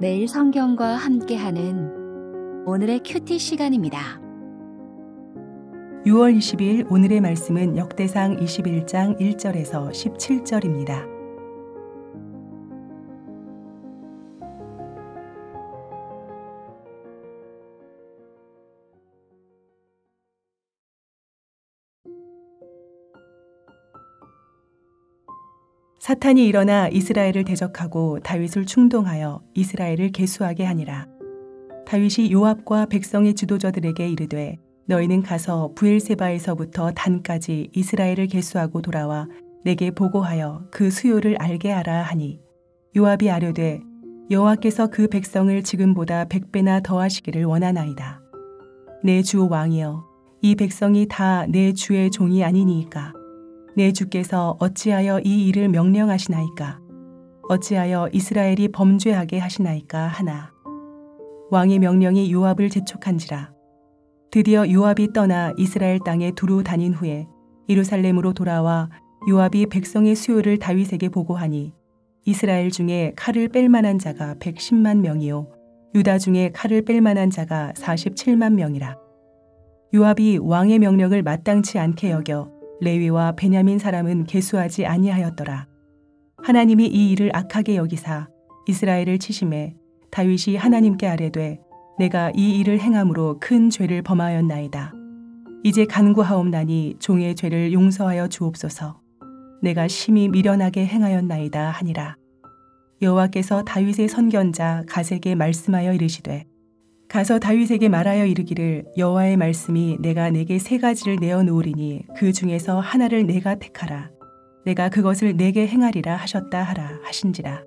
매일 성경과 함께하는 오늘의 큐티 시간입니다. 6월 20일 오늘의 말씀은 역대상 21장 1절에서 17절입니다. 사탄이 일어나 이스라엘을 대적하고 다윗을 충동하여 이스라엘을 계수하게 하니라. 다윗이 요압과 백성의 지도자들에게 이르되 너희는 가서 브엘세바에서부터 단까지 이스라엘을 계수하고 돌아와 내게 보고하여 그 수요를 알게 하라 하니 요압이 아뢰되 여호와께서 그 백성을 지금보다 100배나 더하시기를 원하나이다. 내 주 왕이여 이 백성이 다 내 주의 종이 아니니이까 내 주께서 어찌하여 이 일을 명령하시나이까? 어찌하여 이스라엘이 범죄하게 하시나이까 하나. 왕의 명령이 요압을 재촉한지라. 드디어 요압이 떠나 이스라엘 땅에 두루 다닌 후에 예루살렘으로 돌아와 요압이 백성의 수요를 다윗에게 보고하니 이스라엘 중에 칼을 뺄 만한 자가 110만 명이요 유다 중에 칼을 뺄 만한 자가 47만 명이라. 요압이 왕의 명령을 마땅치 않게 여겨 레위와 베냐민 사람은 계수하지 아니하였더라. 하나님이 이 일을 악하게 여기사 이스라엘을 치심해 다윗이 하나님께 아뢰되 내가 이 일을 행함으로 큰 죄를 범하였나이다. 이제 간구하옵나니 종의 죄를 용서하여 주옵소서. 내가 심히 미련하게 행하였나이다 하니라. 여호와께서 다윗의 선견자 갓에게 말씀하여 이르시되 가서 다윗에게 말하여 이르기를 여호와의 말씀이 내가 내게 3가지를 내어 놓으리니 그 중에서 하나를 내가 택하라. 내가 그것을 내게 행하리라 하셨다 하라 하신지라.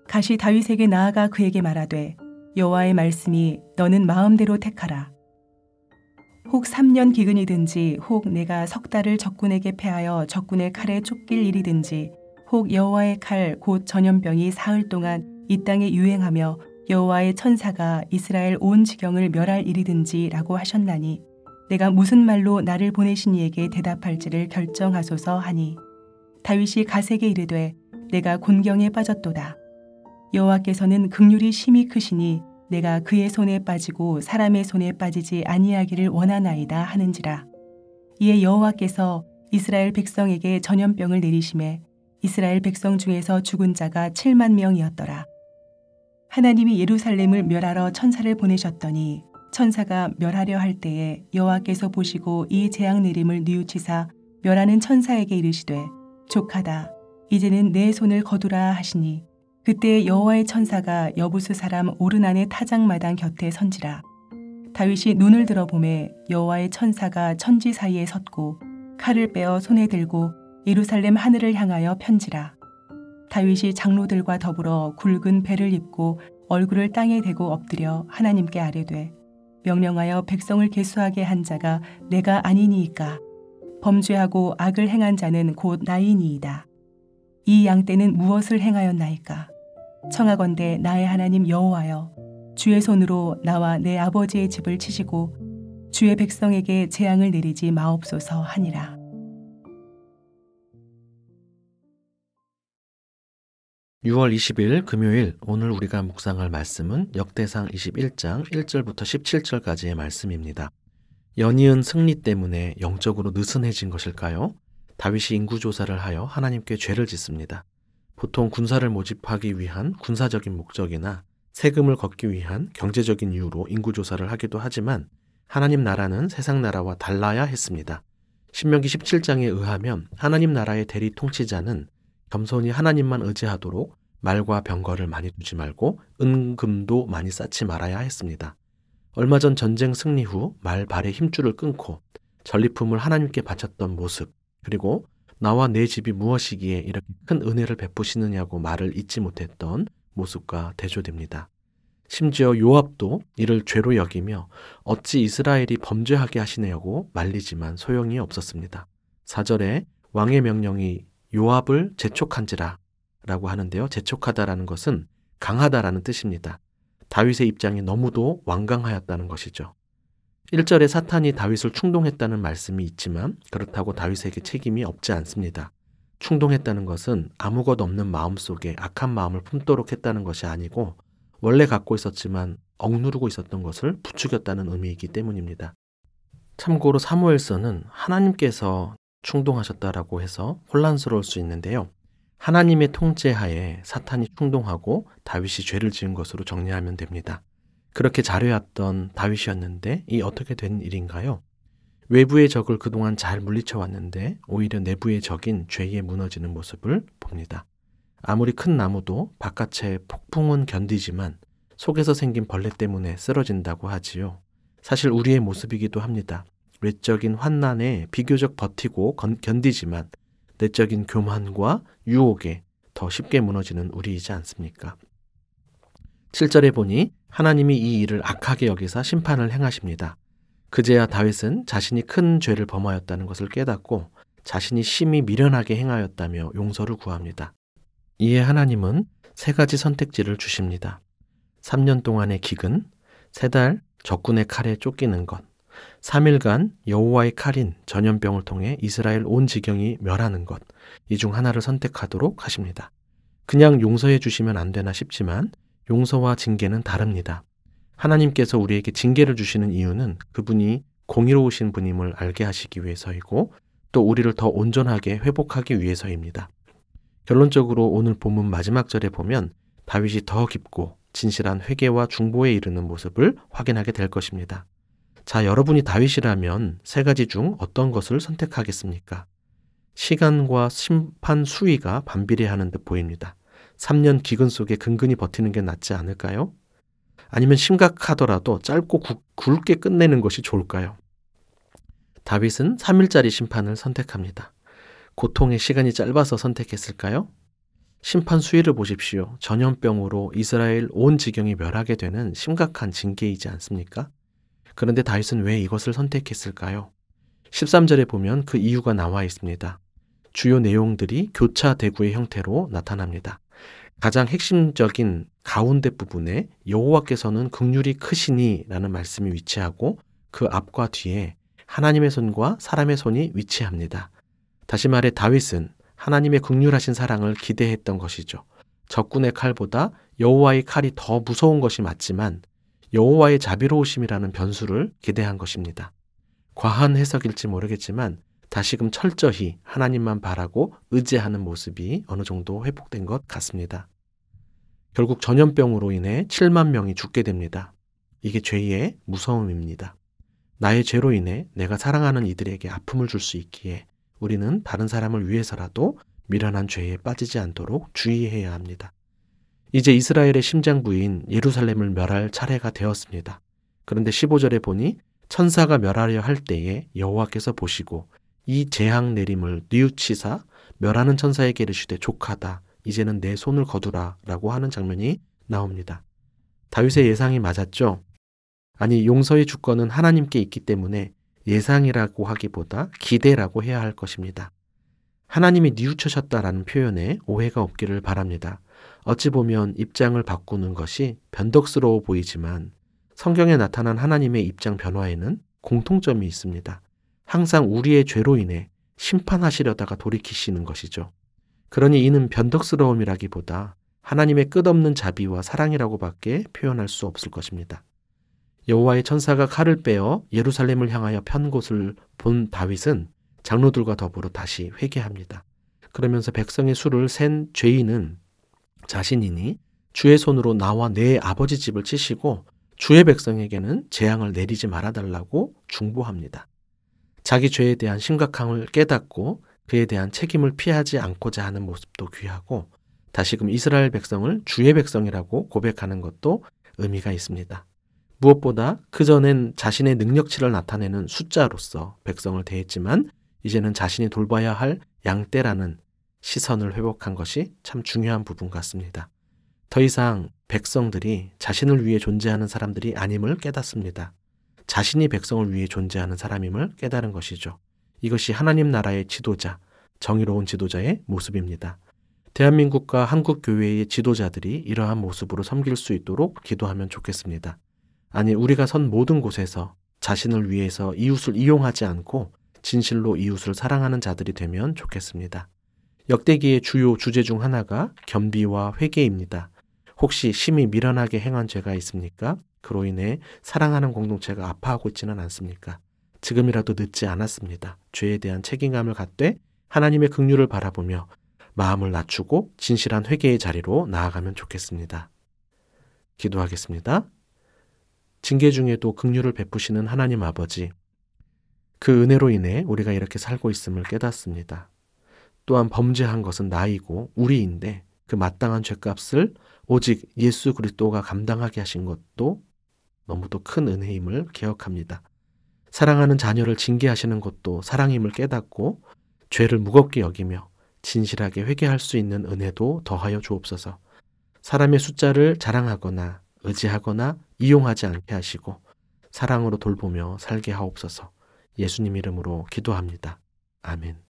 갓이 다윗에게 나아가 그에게 말하되 여호와의 말씀이 너는 마음대로 택하라. 혹 3년 기근이든지 혹 내가 석 달을 적군에게 패하여 적군의 칼에 쫓길 일이든지 혹 여호와의 칼 곧 전염병이 사흘 동안 이 땅에 유행하며 여호와의 천사가 이스라엘 온 지경을 멸할 일이든지 라고 하셨나니 내가 무슨 말로 나를 보내신 이에게 대답할지를 결정하소서 하니 다윗이 갓에게 이르되 내가 곤경에 빠졌도다. 여호와께서는 긍휼이 심히 크시니 내가 그의 손에 빠지고 사람의 손에 빠지지 아니하기를 원하나이다 하는지라. 이에 여호와께서 이스라엘 백성에게 전염병을 내리심에 이스라엘 백성 중에서 죽은 자가 7만 명이었더라. 하나님이 예루살렘을 멸하러 천사를 보내셨더니 천사가 멸하려 할 때에 여호와께서 보시고 이 재앙 내림을 뉘우치사 멸하는 천사에게 이르시되 족하다 이제는 내 손을 거두라 하시니 그때 여호와의 천사가 여부스 사람 오르난의 타작마당 곁에 선지라. 다윗이 눈을 들어보매 여호와의 천사가 천지 사이에 섰고 칼을 빼어 손에 들고 예루살렘 하늘을 향하여 편지라. 다윗이 장로들과 더불어 굵은 배를 입고 얼굴을 땅에 대고 엎드려 하나님께 아뢰되 명령하여 백성을 계수하게 한 자가 내가 아니니이까 범죄하고 악을 행한 자는 곧 나이니이다. 이 양떼는 무엇을 행하였나이까? 청하건대 나의 하나님 여호와여 주의 손으로 나와 내 아버지의 집을 치시고 주의 백성에게 재앙을 내리지 마옵소서 하니라. (6월 20일) 금요일 오늘 우리가 묵상할 말씀은 역대상 21장 1절부터 17절까지의 말씀입니다. 연이은 승리 때문에 영적으로 느슨해진 것일까요? 다윗이 인구조사를 하여 하나님께 죄를 짓습니다. 보통 군사를 모집하기 위한 군사적인 목적이나 세금을 걷기 위한 경제적인 이유로 인구조사를 하기도 하지만 하나님 나라는 세상 나라와 달라야 했습니다. 신명기 17장에 의하면 하나님 나라의 대리 통치자는 겸손히 하나님만 의지하도록 말과 병거를 많이 두지 말고 은금도 많이 쌓지 말아야 했습니다. 얼마 전 전쟁 승리 후 말 발의 힘줄을 끊고 전리품을 하나님께 바쳤던 모습, 그리고 나와 내 집이 무엇이기에 이렇게 큰 은혜를 베푸시느냐고 말을 잊지 못했던 모습과 대조됩니다. 심지어 요압도 이를 죄로 여기며 어찌 이스라엘이 범죄하게 하시냐고 말리지만 소용이 없었습니다. 4절에 왕의 명령이 요압을 재촉한지라 라고 하는데요. 재촉하다라는 것은 강하다라는 뜻입니다. 다윗의 입장이 너무도 완강하였다는 것이죠. 1절에 사탄이 다윗을 충동했다는 말씀이 있지만 그렇다고 다윗에게 책임이 없지 않습니다. 충동했다는 것은 아무것 없는 마음속에 악한 마음을 품도록 했다는 것이 아니고 원래 갖고 있었지만 억누르고 있었던 것을 부추겼다는 의미이기 때문입니다. 참고로 사무엘서는 하나님께서 충동하셨다라고 해서 혼란스러울 수 있는데요. 하나님의 통제하에 사탄이 충동하고 다윗이 죄를 지은 것으로 정리하면 됩니다. 그렇게 잘해왔던 다윗이었는데 이 어떻게 된 일인가요? 외부의 적을 그동안 잘 물리쳐 왔는데 오히려 내부의 적인 죄에 무너지는 모습을 봅니다. 아무리 큰 나무도 바깥의 폭풍은 견디지만 속에서 생긴 벌레 때문에 쓰러진다고 하지요. 사실 우리의 모습이기도 합니다. 외적인 환난에 비교적 버티고 견디지만 내적인 교만과 유혹에 더 쉽게 무너지는 우리이지 않습니까? 7절에 보니 하나님이 이 일을 악하게 여기사 심판을 행하십니다. 그제야 다윗은 자신이 큰 죄를 범하였다는 것을 깨닫고 자신이 심히 미련하게 행하였다며 용서를 구합니다. 이에 하나님은 3가지 선택지를 주십니다. 3년 동안의 기근, 3달 적군의 칼에 쫓기는 것, 3일간 여호와의 칼인 전염병을 통해 이스라엘 온 지경이 멸하는 것, 이 중 하나를 선택하도록 하십니다. 그냥 용서해 주시면 안 되나 싶지만 용서와 징계는 다릅니다. 하나님께서 우리에게 징계를 주시는 이유는 그분이 공의로우신 분임을 알게 하시기 위해서이고 또 우리를 더 온전하게 회복하기 위해서입니다. 결론적으로 오늘 본문 마지막 절에 보면 다윗이 더 깊고 진실한 회개와 중보에 이르는 모습을 확인하게 될 것입니다. 자, 여러분이 다윗이라면 3가지 중 어떤 것을 선택하겠습니까? 시간과 심판 수위가 반비례하는 듯 보입니다. 3년 기근 속에 근근히 버티는 게 낫지 않을까요? 아니면 심각하더라도 짧고 굵게 끝내는 것이 좋을까요? 다윗은 3일짜리 심판을 선택합니다. 고통의 시간이 짧아서 선택했을까요? 심판 수위를 보십시오. 전염병으로 이스라엘 온 지경이 멸하게 되는 심각한 징계이지 않습니까? 그런데 다윗은 왜 이것을 선택했을까요? 13절에 보면 그 이유가 나와 있습니다. 주요 내용들이 교차 대구의 형태로 나타납니다. 가장 핵심적인 가운데 부분에 여호와께서는 긍휼이 크시니 라는 말씀이 위치하고 그 앞과 뒤에 하나님의 손과 사람의 손이 위치합니다. 다시 말해 다윗은 하나님의 긍휼하신 사랑을 기대했던 것이죠. 적군의 칼보다 여호와의 칼이 더 무서운 것이 맞지만 여호와의 자비로우심이라는 변수를 기대한 것입니다. 과한 해석일지 모르겠지만 다시금 철저히 하나님만 바라고 의지하는 모습이 어느 정도 회복된 것 같습니다. 결국 전염병으로 인해 7만 명이 죽게 됩니다. 이게 죄의 무서움입니다. 나의 죄로 인해 내가 사랑하는 이들에게 아픔을 줄 수 있기에 우리는 다른 사람을 위해서라도 미련한 죄에 빠지지 않도록 주의해야 합니다. 이제 이스라엘의 심장부인 예루살렘을 멸할 차례가 되었습니다. 그런데 15절에 보니 천사가 멸하려 할 때에 여호와께서 보시고 이 재앙 내림을 뉘우치사 멸하는 천사에게 이르시되 족하다. 이제는 내 손을 거두라 라고 하는 장면이 나옵니다. 다윗의 예상이 맞았죠? 아니, 용서의 주권은 하나님께 있기 때문에 예상이라고 하기보다 기대라고 해야 할 것입니다. 하나님이 뉘우쳐셨다라는 표현에 오해가 없기를 바랍니다. 어찌 보면 입장을 바꾸는 것이 변덕스러워 보이지만 성경에 나타난 하나님의 입장 변화에는 공통점이 있습니다. 항상 우리의 죄로 인해 심판하시려다가 돌이키시는 것이죠. 그러니 이는 변덕스러움이라기보다 하나님의 끝없는 자비와 사랑이라고밖에 표현할 수 없을 것입니다. 여호와의 천사가 칼을 빼어 예루살렘을 향하여 편 곳을 본 다윗은 장로들과 더불어 다시 회개합니다. 그러면서 백성의 수를 센 죄인은 자신이니 주의 손으로 나와 내 아버지 집을 치시고 주의 백성에게는 재앙을 내리지 말아달라고 중보합니다. 자기 죄에 대한 심각함을 깨닫고 그에 대한 책임을 피하지 않고자 하는 모습도 귀하고 다시금 이스라엘 백성을 주의 백성이라고 고백하는 것도 의미가 있습니다. 무엇보다 그전엔 자신의 능력치를 나타내는 숫자로서 백성을 대했지만 이제는 자신이 돌봐야 할 양떼라는 시선을 회복한 것이 참 중요한 부분 같습니다. 더 이상 백성들이 자신을 위해 존재하는 사람들이 아님을 깨닫습니다. 자신이 백성을 위해 존재하는 사람임을 깨달은 것이죠. 이것이 하나님 나라의 지도자, 정의로운 지도자의 모습입니다. 대한민국과 한국교회의 지도자들이 이러한 모습으로 섬길 수 있도록 기도하면 좋겠습니다. 아니, 우리가 선 모든 곳에서 자신을 위해서 이웃을 이용하지 않고 진실로 이웃을 사랑하는 자들이 되면 좋겠습니다. 역대기의 주요 주제 중 하나가 겸비와 회개입니다. 혹시 심히 미련하게 행한 죄가 있습니까? 그로 인해 사랑하는 공동체가 아파하고 있지는 않습니까? 지금이라도 늦지 않았습니다. 죄에 대한 책임감을 갖되 하나님의 긍휼을 바라보며 마음을 낮추고 진실한 회개의 자리로 나아가면 좋겠습니다. 기도하겠습니다. 징계 중에도 긍휼을 베푸시는 하나님 아버지, 그 은혜로 인해 우리가 이렇게 살고 있음을 깨닫습니다. 또한 범죄한 것은 나이고 우리인데 그 마땅한 죄값을 오직 예수 그리스도가 감당하게 하신 것도 너무도 큰 은혜임을 기억합니다. 사랑하는 자녀를 징계하시는 것도 사랑임을 깨닫고 죄를 무겁게 여기며 진실하게 회개할 수 있는 은혜도 더하여 주옵소서. 사람의 숫자를 자랑하거나 의지하거나 이용하지 않게 하시고 사랑으로 돌보며 살게 하옵소서. 예수님 이름으로 기도합니다. 아멘.